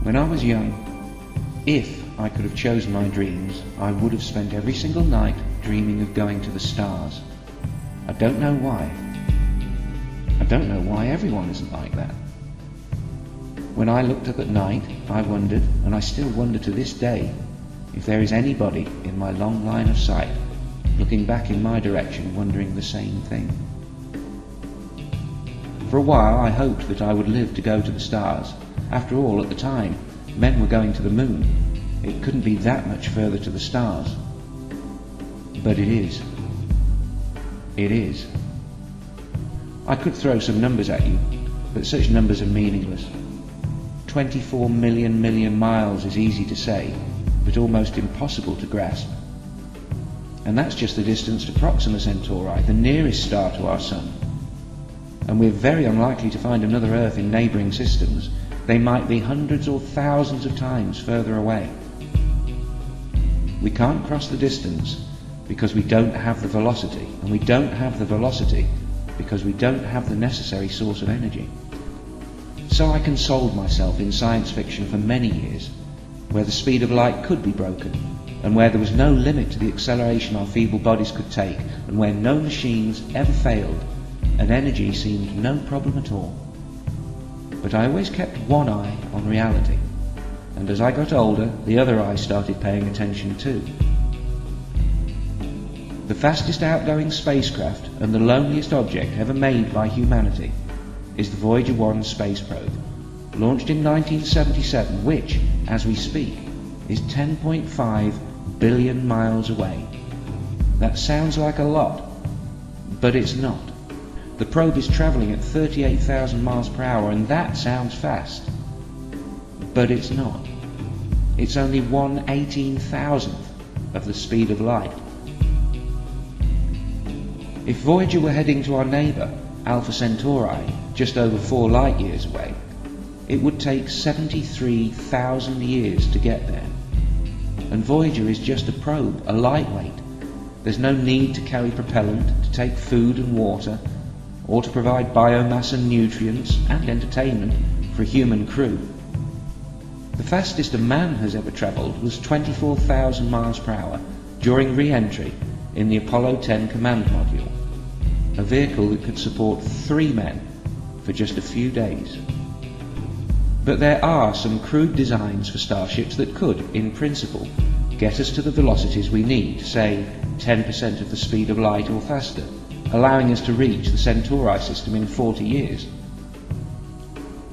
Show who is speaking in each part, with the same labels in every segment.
Speaker 1: When I was young, if I could have chosen my dreams, I would have spent every single night dreaming of going to the stars. I don't know why. I don't know why everyone isn't like that. When I looked up at night, I wondered, and I still wonder to this day, if there is anybody in my long line of sight looking back in my direction wondering the same thing. For a while I hoped that I would live to go to the stars. After all, at the time, men were going to the moon. It couldn't be that much further to the stars. But it is. It is. I could throw some numbers at you, but such numbers are meaningless. 24 million miles is easy to say, but almost impossible to grasp. And that's just the distance to Proxima Centauri, the nearest star to our Sun. And we're very unlikely to find another Earth in neighbouring systems. They might be hundreds or thousands of times further away. We can't cross the distance because we don't have the velocity, and we don't have the velocity because we don't have the necessary source of energy. So I consoled myself in science fiction for many years, where the speed of light could be broken, and where there was no limit to the acceleration our feeble bodies could take, and where no machines ever failed, and energy seemed no problem at all. But I always kept one eye on reality, and as I got older, the other eye started paying attention too. The fastest outgoing spacecraft and the loneliest object ever made by humanity is the Voyager 1 space probe, launched in 1977, which, as we speak, is 10.5 billion miles away. That sounds like a lot, but it's not. The probe is travelling at 38,000 miles per hour, and that sounds fast, but it's not. It's only 1/18,000th of the speed of light. If Voyager were heading to our neighbour, Alpha Centauri, just over 4 light years away, it would take 73,000 years to get there. And Voyager is just a probe, a lightweight. There's no need to carry propellant, to take food and water, or to provide biomass and nutrients and entertainment for a human crew. The fastest a man has ever travelled was 24,000 miles per hour during re-entry in the Apollo 10 command module, a vehicle that could support 3 men for just a few days. But there are some crude designs for starships that could, in principle, get us to the velocities we need, say 10% of the speed of light or faster, allowing us to reach the Centauri system in 40 years.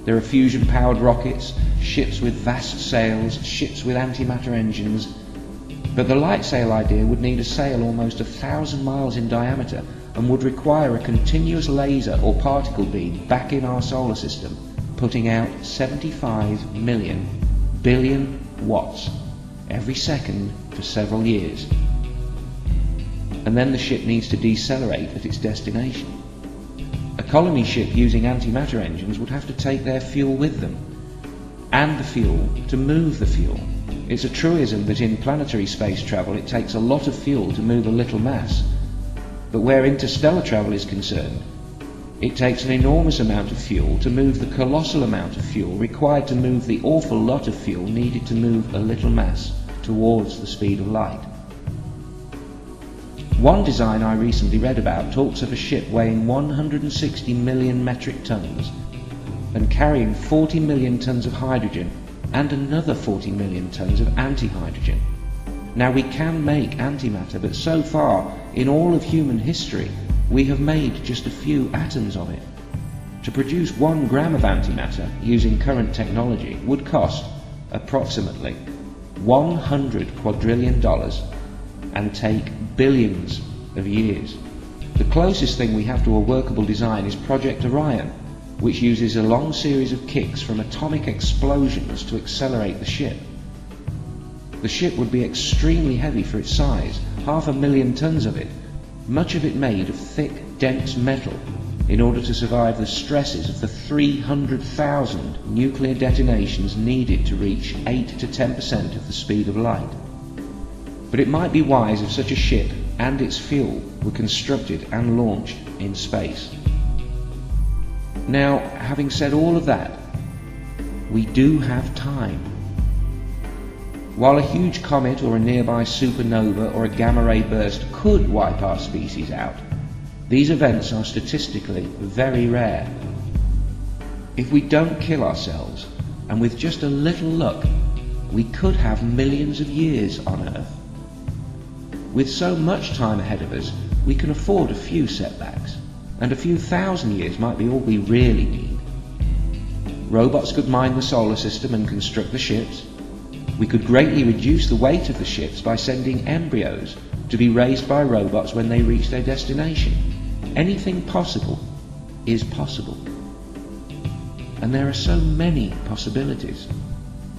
Speaker 1: There are fusion-powered rockets, ships with vast sails, ships with antimatter engines, but the light sail idea would need a sail almost 1,000 miles in diameter and would require a continuous laser or particle beam back in our solar system, putting out 75 billion watts every second for several years. And then the ship needs to decelerate at its destination. A colony ship using antimatter engines would have to take their fuel with them, and the fuel to move the fuel. It's a truism that in planetary space travel it takes a lot of fuel to move a little mass, but where interstellar travel is concerned, it takes an enormous amount of fuel to move the colossal amount of fuel required to move the awful lot of fuel needed to move a little mass towards the speed of light. One design I recently read about talks of a ship weighing 160 million metric tons and carrying 40 million tons of hydrogen and another 40 million tons of anti-hydrogen. Now we can make antimatter, but so far in all of human history we have made just a few atoms of it. To produce 1 gram of antimatter using current technology would cost approximately $100 quadrillion and take billions of years. The closest thing we have to a workable design is Project Orion, which uses a long series of kicks from atomic explosions to accelerate the ship. The ship would be extremely heavy for its size, 500,000 tons of it, much of it made of thick, dense metal, in order to survive the stresses of the 300,000 nuclear detonations needed to reach 8 to 10% of the speed of light. But it might be wise if such a ship and its fuel were constructed and launched in space. Now, having said all of that, We do have time. While a huge comet or a nearby supernova or a gamma-ray burst could wipe our species out, these events are statistically very rare. If we don't kill ourselves, and with just a little luck, we could have millions of years on Earth. With so much time ahead of us, we can afford a few setbacks, and a few thousand years might be all we really need. Robots could mine the solar system and construct the ships. We could greatly reduce the weight of the ships by sending embryos to be raised by robots when they reach their destination. Anything possible is possible. And there are so many possibilities.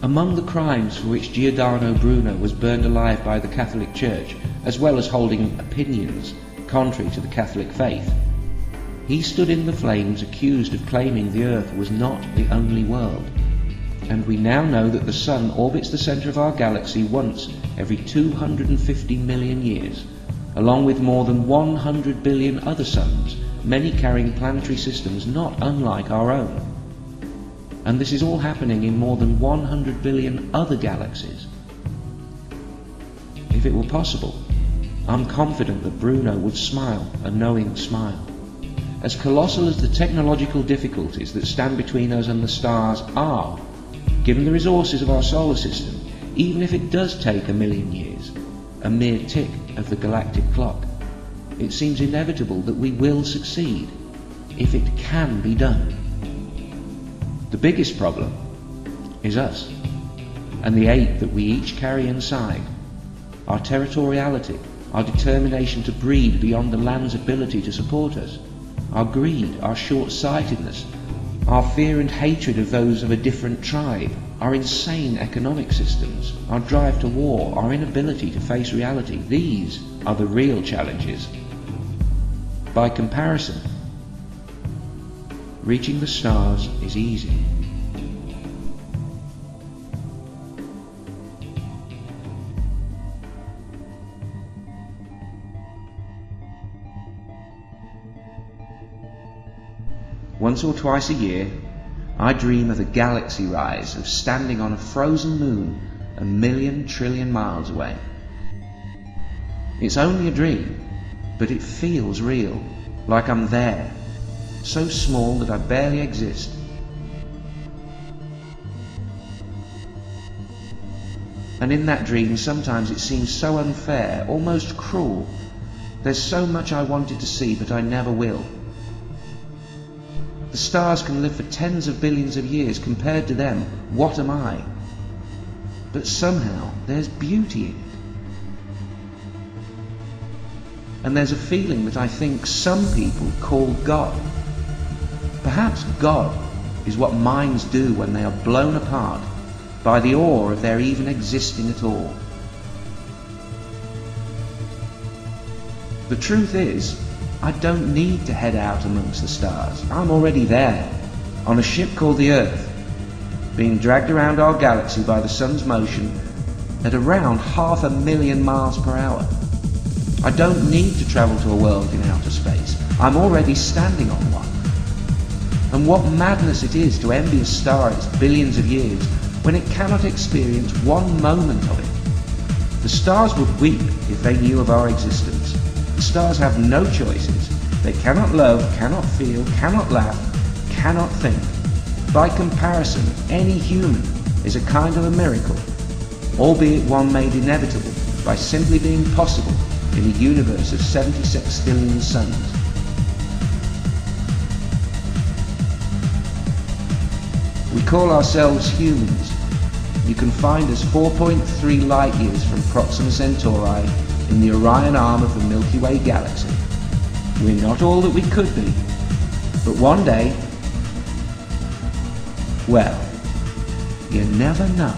Speaker 1: Among the crimes for which Giordano Bruno was burned alive by the Catholic Church, as well as holding opinions contrary to the Catholic faith, he stood in the flames accused of claiming the Earth was not the only world. And we now know that the Sun orbits the centre of our galaxy once every 250 million years, along with more than 100 billion other suns, many carrying planetary systems not unlike our own. And this is all happening in more than 100 billion other galaxies. If it were possible, I'm confident that Bruno would smile a knowing smile. As colossal as the technological difficulties that stand between us and the stars are, given the resources of our solar system, even if it does take a million years, a mere tick of the galactic clock, it seems inevitable that we will succeed, if it can be done. The biggest problem is us, and the ache that we each carry inside, our territoriality, our determination to breed beyond the land's ability to support us, our greed, our short-sightedness, our fear and hatred of those of a different tribe, our insane economic systems, our drive to war, our inability to face reality. These are the real challenges. By comparison, reaching the stars is easy. Once or twice a year, I dream of the galaxy rise, of standing on a frozen moon 1,000,000 trillion miles away. It's only a dream, but it feels real, like I'm there, so small that I barely exist. And in that dream, sometimes it seems so unfair, almost cruel. There's so much I wanted to see, but I never will. The stars can live for tens of billions of years. Compared to them, what am I? But somehow there's beauty in it. And there's a feeling that I think some people call God. Perhaps God is what minds do when they are blown apart by the awe of their even existing at all. The truth is, I don't need to head out amongst the stars. I'm already there, on a ship called the Earth, being dragged around our galaxy by the sun's motion at around 500,000 miles per hour. I don't need to travel to a world in outer space. I'm already standing on one. And what madness it is to envy a star its billions of years when it cannot experience one moment of it. The stars would weep if they knew of our existence. The stars have no choices. They cannot love, cannot feel, cannot laugh, cannot think. By comparison, any human is a kind of a miracle, albeit one made inevitable by simply being possible in a universe of 70 sextillion suns. We call ourselves humans. You can find us 4.3 light years from Proxima Centauri in the Orion arm of the Milky Way galaxy. We're not all that we could be, but one day, well, you never know.